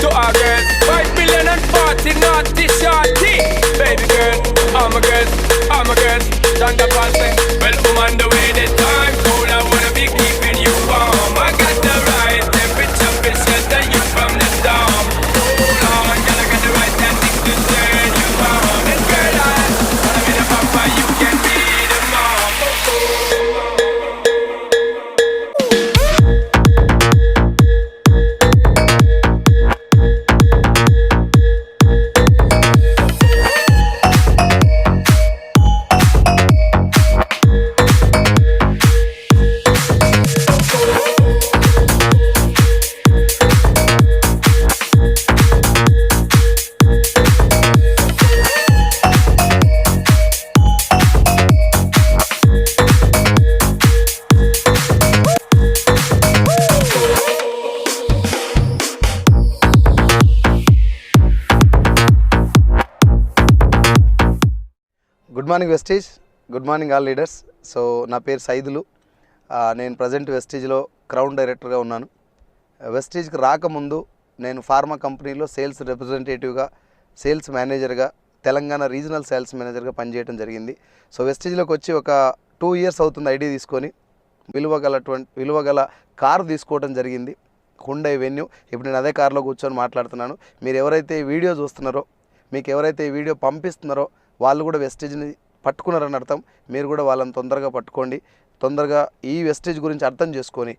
to our girls. 5 million and 40 naughty shorty. Baby girl, all my girls, all my girls. Thunder passing. Well, on the way the time cold, I wanna be keeping you warm. I got the right temperature, to shelter you from the storm. Hold on, girl, I got the right tactics to turn you on. And girl, I wanna be the papa, you can be the mom. Good morning Vestige, good morning all leaders. So నా పేరు సైదులు. నేను present వెస్టీజ్లో crown డైరెక్టర్గా ఉన్నాను. వెస్టీజ్కి రాకముందు నేను pharma కంపెనీలో sales రిప్రజెంటేటివ్గా, sales మేనేజర్గా, Telangana regional sales మేనేజర్గా పనిచేయడం జరిగింది. సో వెస్టీజ్లోకి వచ్చి ఒక 2 years అవుతుంది ఐడి తీసుకొని. విలువగల కారు తీసుకోవడం జరిగింది, హుండై వెన్యూ. ఇప్పుడు నేను అదే కారులో కూర్చొని మాట్లాడుతున్నాను. మీరు ఎవరైతే ఈ వీడియో చూస్తున్నారో, మీకు ఎవరైతే ఈ వీడియో పంపిస్తున్నారో వాళ్ళు కూడా వెస్టీజ్ని పట్టుకున్నారని అర్థం. మీరు కూడా వాళ్ళని తొందరగా పట్టుకోండి. తొందరగా ఈ వెస్టీజ్ గురించి అర్థం చేసుకొని